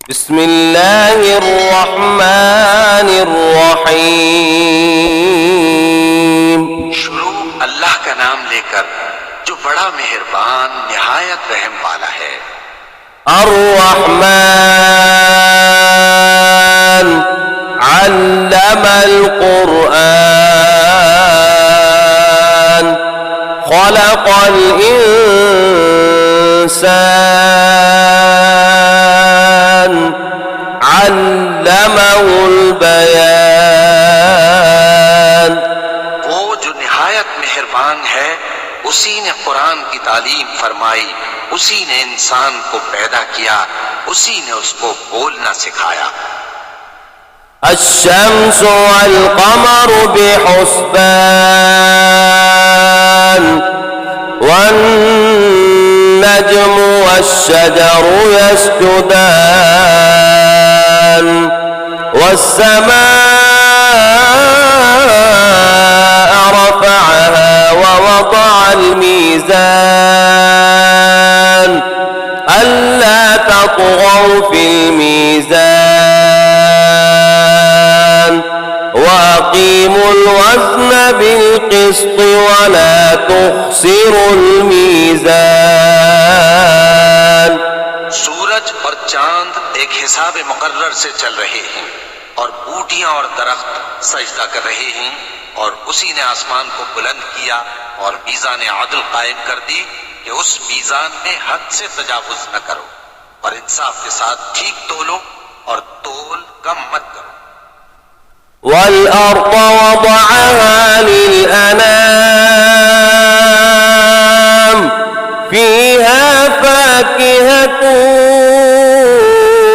बिस्मिल्लाहिर्रहमानिर्रहीम। शुरू अल्लाह का नाम लेकर जो बड़ा मेहरबान निहायत रहम वाला है। अर्रहमान अल्लमल कुरआन खलक़ल इंसान अल्लमहुल बयान। वो जो निहायत मेहरबान है, उसी ने कुरान की तालीम फरमाई, उसी ने इंसान को पैदा किया, उसी ने उसको बोलना सिखाया। अश्शम्सु वल क़मरु बिहुस्बान वन्नज्मु वश्शजरु यस्जुदान वस्समाअ रफ़अहा ववضعल मीज़ान अल्ला तत्ग़ौ फ़िल मीज़ान वअक़ीमुल वज़्न बिल-क़िस्ति वला तुख़्सिरुल मीज़ान। सूरज और चांद एक हिसाब मुकर्रर से चल रहे हैं और बूटियां और दरख्त सजदा कर रहे हैं, और उसी ने आसमान को बुलंद किया और मीज़ान आदल कायम कर दी कि उस मीज़ान में हद से तजावुज न करो और इंसाफ के साथ ठीक तोलो और तोल कम मत करो। वल-अर्ज़ वज़अहा लिल-अनाम फ़ीहा फ़ाकिहतुन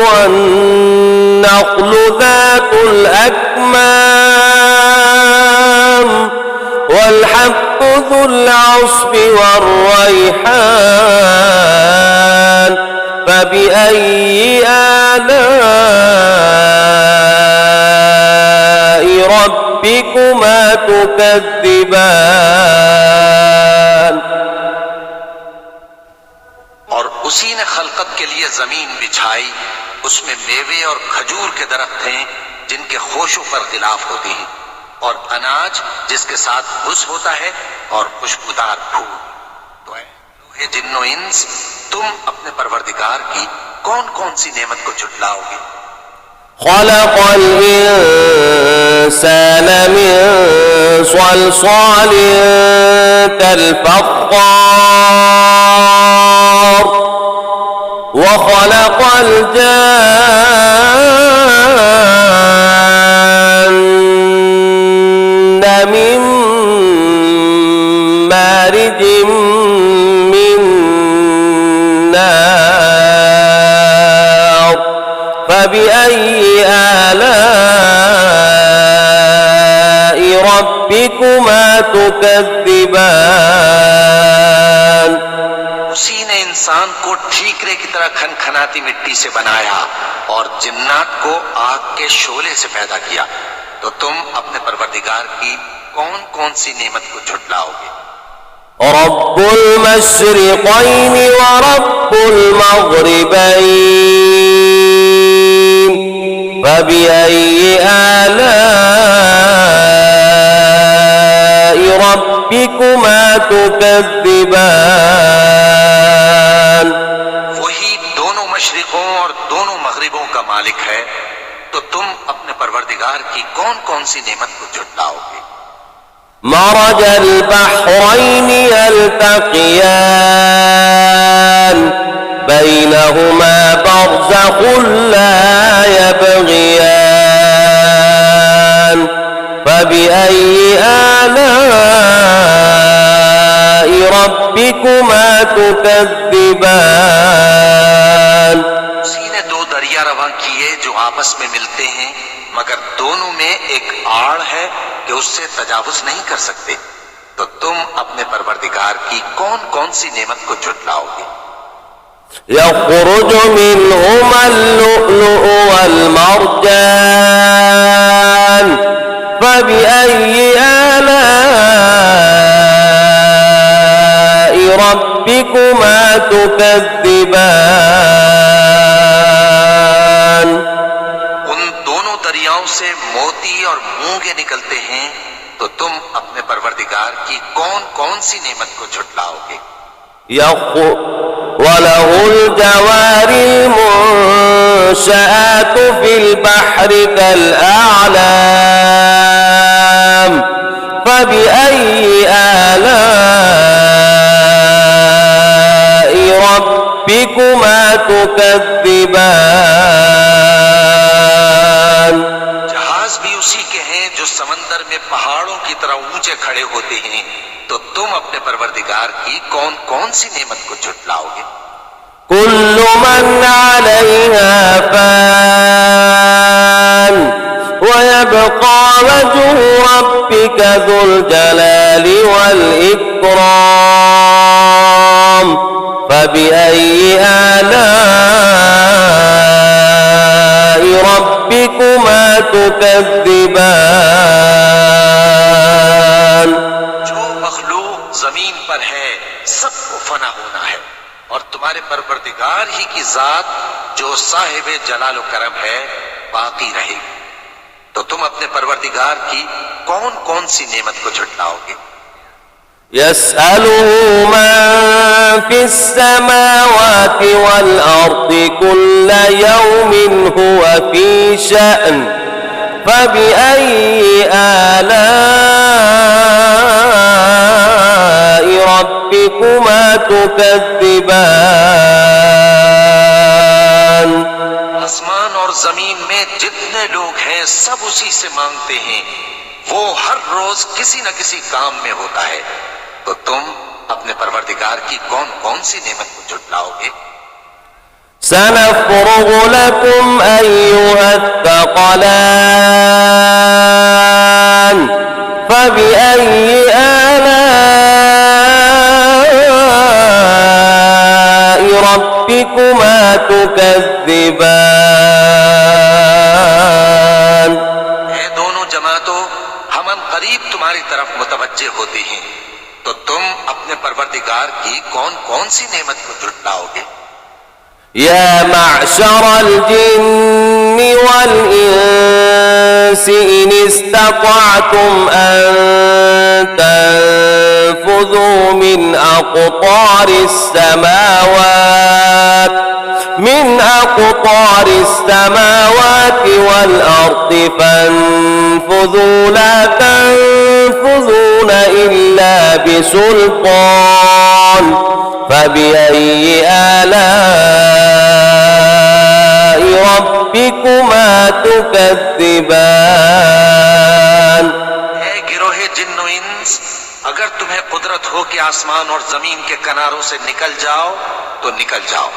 वन्नख़्लु ज़ातुल अक्माम वल-हब्बु ज़ुल अस्फ़ि वर्रैहान फ़बिअय्यि आलाइ रब्बिकुमा तुकज़्ज़िबान। और उसी ने खलकत के लिए जमीन बिछाई, उसमें मेवे और खजूर के दरख्त हैं जिनके खोशों पर खिलाफ होती हैं, और अनाज जिसके साथ भुस होता है और खुशबूदार फूल। तो ऐ जिन्नो इंस, तुम अपने परवरदिगार की कौन कौन सी नेमत को झुटलाओगे? खलक़ल इंसान मिन सलसालिन कल-फ़ख़्ख़ार व खलक़ल जान्न मिन मारिजिम मिन नार फ़बिअय्यि आलाइ रब्बिकुमा तुकज़्ज़िबान। उसी ने इंसान को ठीकरे की तरह खनखनाती मिट्टी से बनाया और जिन्नात को आग के शोले से पैदा किया। तो तुम अपने परवरदिगार की कौन कौन सी नेमत को झुटलाओगे? रब्बुल मशरिक़ैन व रब्बुल मग़रिबैन फ़बिअय्यि आलाइ रब्बिकुमा तुकज़्ज़िबान। वही दोनों मशरिकों और दोनों मगरिबों का मालिक है, तो तुम अपने परवरदिगार की कौन कौन सी नेमत को झुटलाओगे? मरजल बहरैन यल्तक़ियान बैनहुमा बरज़ख़ुन ला यबग़ियान फ़बिअय्यि आलाइ रब्बिकुमा तुकज़्ज़िबान। उसी ने दो दरिया रवां किए जो आपस में मिलते हैं, मगर दोनों में एक आड़ है कि उससे तजावुज नहीं कर सकते। तो तुम अपने परवरदिगार की कौन कौन सी नेमत को झुटलाओगे? यख़रुजु मिनहुमल लुअ्लुअु वल मरजान फ़बिअय्यि आलाइ रब्बिकुमा तुकज़्ज़िबान। मोती और मूंगे निकलते हैं, तो तुम अपने परवरदिगार की कौन कौन सी नेमत को झुटलाओगे। وله الجوار المنشآت في البحر كالأعلام فبأي آلاء ربكما تكذبان। जहाज भी उसी के हैं जो समंदर में पहाड़ों की तरह ऊंचे खड़े होते हैं, तो तुम अपने परवरदिगार की कौन कौन सी नेमत को झुटलाओगे। كل من عليها فان ويبقى وجه ربك ذو الجلال والإكرام فبأي آلاء ربكما تكذبان। जो मखलूक जमीन पर है सबको फना होना है, और तुम्हारे परवरदिगार ही की जात जो साहिब जलाल व करम है बाकी रहेगी, तो तुम अपने परवरदिगार की कौन कौन सी नेमत को झुटलाओगे। يسأله من في السماوات والأرض كل يوم هو في شأن فبأي آلاء ربكما تكذبان। आसमान और जमीन में जितने लोग हैं सब उसी से मांगते हैं, वो हर रोज किसी न किसी काम में होता है, तो तुम अपने परवरदिगार की कौन कौन सी नेमत को झुटलाओगे। سنفرغ لكم أيها الثقلان فبأي آلاء ربكما تكذبان। ये दोनों जमातों हम करीब तुम्हारी तरफ मुतवज्जे होते हैं, तो तुम अपने परवरदिगार की कौन कौन सी नेमत को झुटलाओगे। يا معشر الجن والإنس إن استطعتم أن تنفذوا من أقطار السماوات والأرض فانفذوا لا تنفذون إلا بسلطان فبأي آلاء ربكما تكذبان। गिरोहे जिन्नो इंस, अगर तुम्हें कुदरत हो कि आसमान और जमीन के किनारों से निकल जाओ तो निकल जाओ,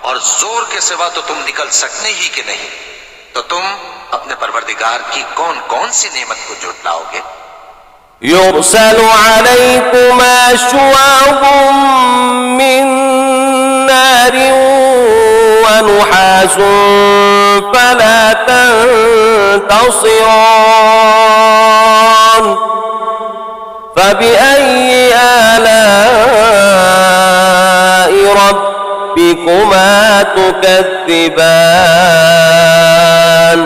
और जोर के सिवा तो तुम निकल सकने ही के नहीं, तो तुम अपने परवरदिगार की कौन कौन सी नेमत को झुटलाओगे। يرسل عليكما شواظ من نار ونحاس فلا تنتصران فبأي آلاء ربكما تكذبان।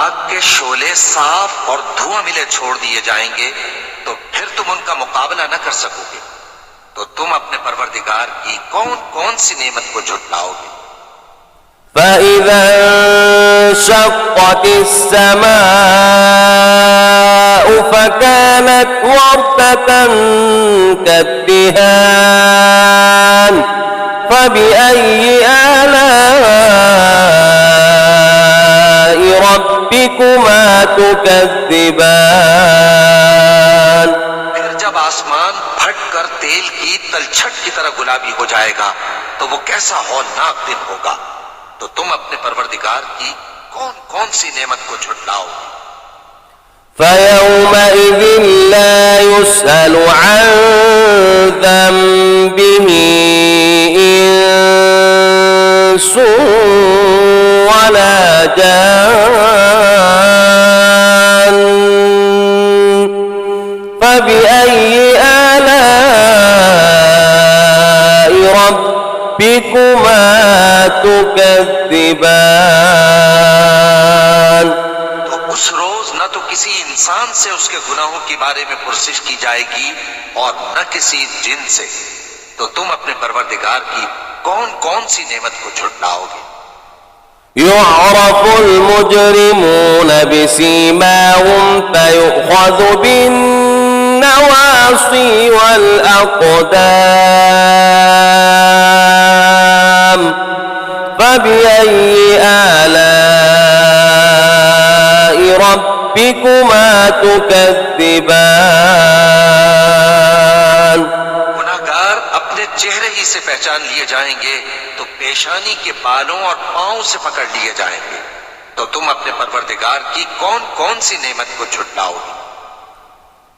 आग के शोले साफ और धुआं मिले छोड़ दिए जाएंगे, तो फिर तुम उनका मुकाबला न कर सकोगे, तो तुम अपने परवरदिगार की कौन कौन सी नेमत को झुटलाओगे। فإذا انشقت السماء فكانت وردة كالدهان فبأي آلاء ربكما تكذبان। फिर जब आसमान फट कर तेल की तलछट की तरह गुलाबी हो जाएगा, तो वो कैसा हौलनाक दिन होगा, तो तुम अपने परवरदिगार की कौन कौन सी नेमत को झुटलाओगे। فيومئذ لا يسأل عن ذنبه إنس ولا جان فبأي آلاء ربكما تكذبان। उस रोज न तो किसी इंसान से उसके गुनाहों के बारे में पुरसिश की जाएगी और न किसी जिन से। तो तुम अपने परवरदिगार की कौन कौन सी नेमत को झुटलाओगे। يعرف المجرمون بسيماهم فيؤخذ بالنواصي والأقدام فبأي آلاء ربكما تكذبان। गुनाहगार अपने चेहरे ही से पहचान लिए जाएंगे तो पेशानी के बालों और पांव से पकड़ लिए जाएंगे। तो तुम अपने परवरदिगार की कौन कौन सी नेमत को झुटलाओगे।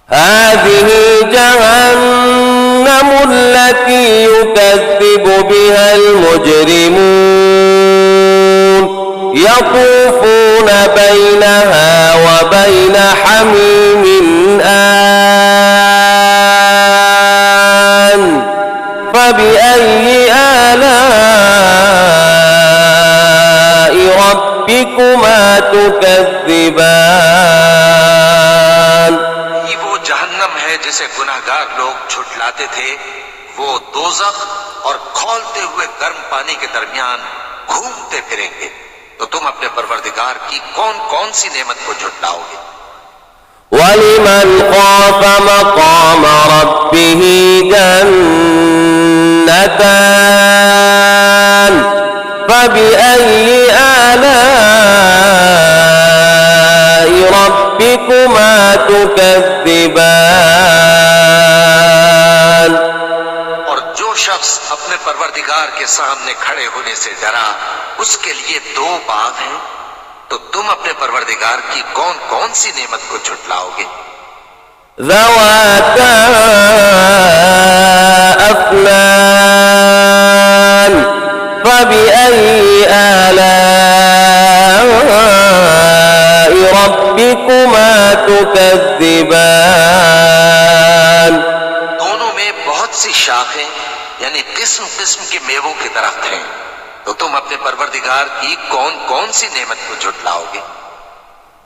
هذه جهنم التي يكذب بها المجرمون يطوفون بينها وبين حميم آن فبأي آلاء ربكما تكذبان। ये वो जहन्नम है जिसे गुनाहगार लोग झुटलाते थे। वो दोज़ख और खौलते हुए गर्म पानी के दरमियान घूमते फिरेंगे। तो तुम अपने परवरदिगार की कौन कौन सी नेमत को झुटलाओगे। ولمن خاف مقام ربه جنتان فبأي آلاء ربكما تكذبان। और जो शख्स अपने परवरदिगार के सामने खड़े होने से डरा उसके लिए दो बाग हैं। तो तुम अपने परवरदिगार की कौन कौन सी नेमत को झुटलाओगे। ذواتا أفنان فبأي آلاء ربكما تكذبان। दोनों में बहुत सी शाखें यानी किस्म किस्म के मेवों के दरख्त हैं। तो तुम अपने परवरदिगार की कौन कौन सी नेमत को झुटलाओगे।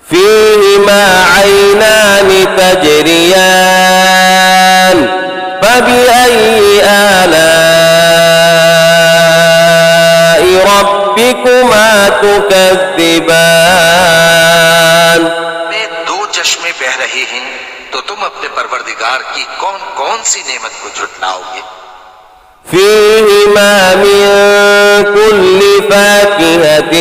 فيهما عينان تجريان فبأي آلاء ربكما تكذبان। में दो चश्मे बह रहे हैं। तो तुम अपने परवरदिगार की कौन कौन सी नेमत को झुटलाओगे। فيهما من كل فاكهة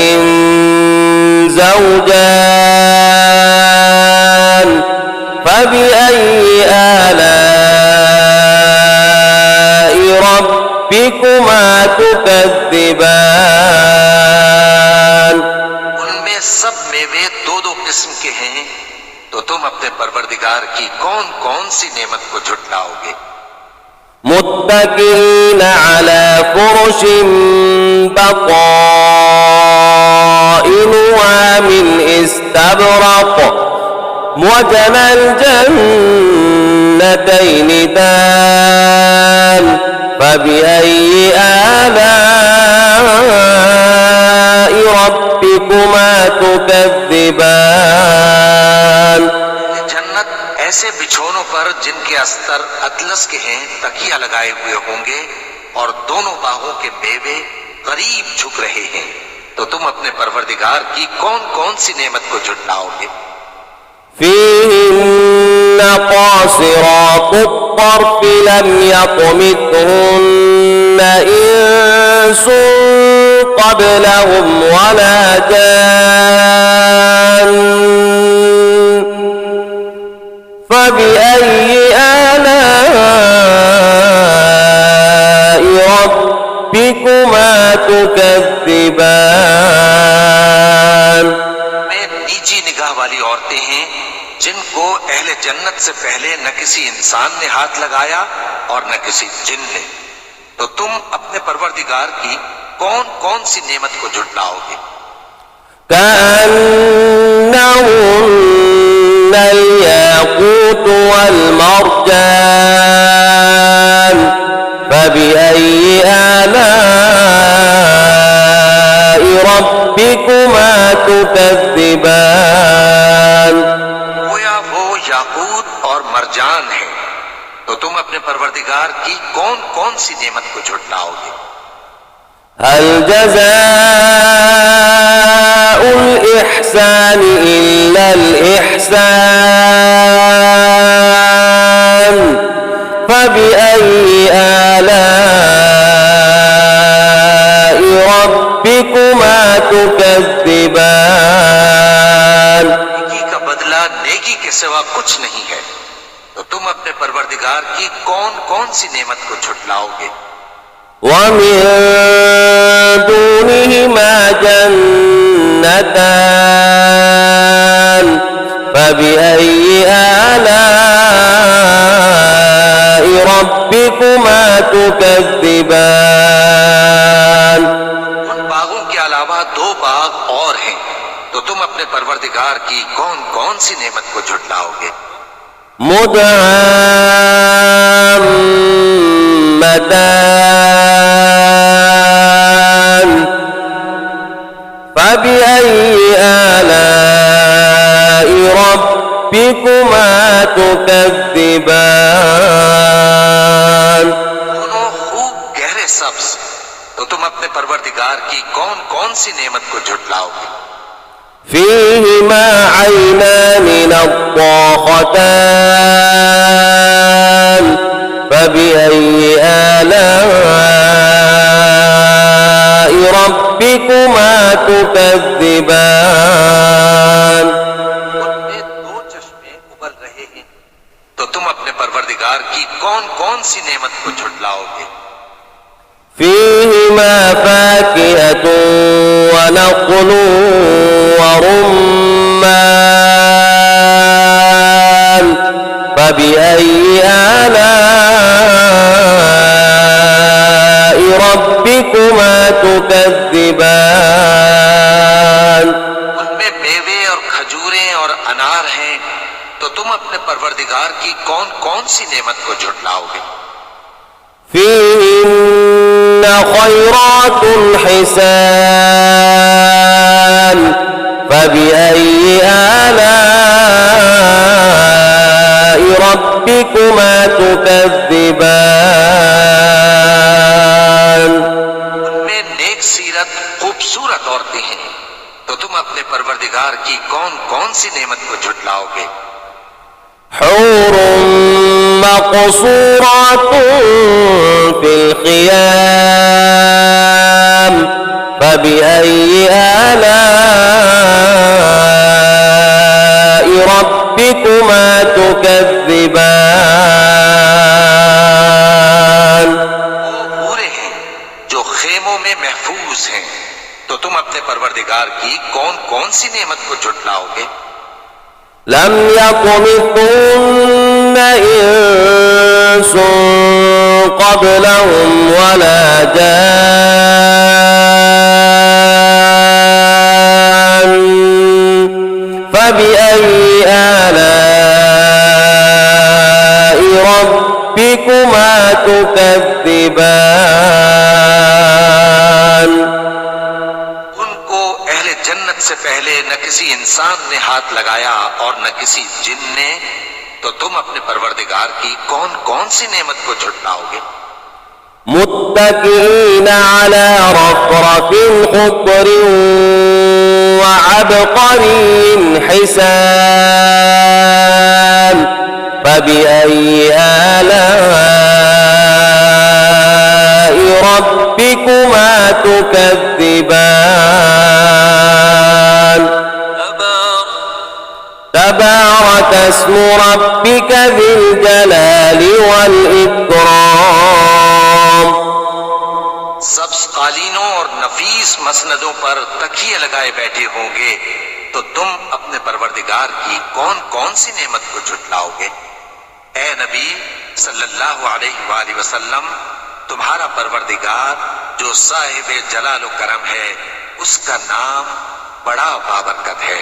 زوجان فبأي آلاء ربكما تكذبان। उनमें सब मेवे दो दो किस्म के हैं। तो तुम अपने परवरदिगार की कौन कौन सी नेमत को झुटलाओगे। متكئين على فرش بطائنها من استبرق وجنى الجنتين دان فبأي آلاء ربكما تكذبان। जन्नत ऐसे बिछोनों पर जिनके अस्तर अतलस के हैं तकिया लगाए हुए होंगे और दोनों बाहों के मेवे करीब झुक रहे हैं। तो तुम अपने परवरदिगार की कौन कौन सी नेमत को झुटलाओगे। فيهن قاصرات الطرف لم يطمثهن إنس قبلهم ولا جان فبأي آلاء ربكما تكذبان। में नीची निगाह वाली औरतें हैं जिनको अहले जन्नत से पहले न किसी इंसान ने हाथ लगाया और न किसी जिन ने। तो तुम अपने परवरदिगार की कौन कौन सी नेमत को झुटलाओगे। كأنهن الياقوت والمرجان فبأي آلاء ربكما تكذبان। अपने परवरदिगार की कौन कौन सी नेमत को झुटलाओगे? هل جزاء الإحسان إلا الإحسان فبأي آلاء ربكما تكذبان नेकी का बदला नेकी के सिवा कुछ नहीं है, तो तुम अपने परवरदिगार की कौन कौन सी नेमत को झुटलाओगे? ومن دونهما جنتان فبأي آلاء ربكما تكذبان उन बागों के अलावा दो बाग और हैं, तो तुम अपने परवरदिगार की कौन कौन सी नेमत को झुटलाओगे? مدهامتان فبأي آلاء ربكما تكذبان दोनों खूब गहरे सब्ज, तो तुम अपने परवरदिगार की कौन कौन सी नेमत को झुटलाओगे? فيهما عينان نضاختان فبأي آلاء ربكما تكذبان उनमें दो चश्मे उबल रहे हैं, तो तुम अपने परवरदिगार की कौन कौन सी नेमत को झुटलाओगे? فيهما فاكهة ونخل ورمان فبأي آلاء ربكما تكذبان उनमें मेवे और खजूरें और अनार हैं, तो तुम अपने परवरदिगार की कौन कौन सी नेमत को झुटलाओगे? فيهن خيرات حسان فبأي آلاء ربكما تكذبان उनमें नेक सीरत खूबसूरत औरतें हैं, तो तुम अपने परवरदिगार की कौन कौन सी नेमत को झुटलाओगे? حور مقصورات في الخيام فبأي آلاء ربكما تكذبان वो पूरे हैं जो खेमों में महफूज हैं, तो तुम अपने परवरदिगार की कौन कौन सी नेमत को झुटलाओगे? لم يطمثهن إنس قبلهم ولا جان فبأي آلاء ربكما تكذبان उनको अहले जन्नत से पहले न किसी इंसान ने हाथ लगाया और न किसी जिन ने, तो तुम अपने परवरदिगार की कौन कौन सी नेमत को झुटलाओगे? متكئين على رفرف خضر وعبقري حسان فبأي آلاء ربكما تكذبان تبارك اسم ربك ذي الجلال والإكرام सब्ज कालीनों और नफीस मसनदों पर तकिए लगाए बैठे होंगे, तो तुम अपने परवरदिगार की कौन कौन सी नेमत को झुटलाओगे? ए नबी सल्लल्लाहु अलैहि वसल्लम, तुम्हारा परवरदिगार जो साहिब जलाल व करम है, उसका नाम बड़ा बाबरकत है।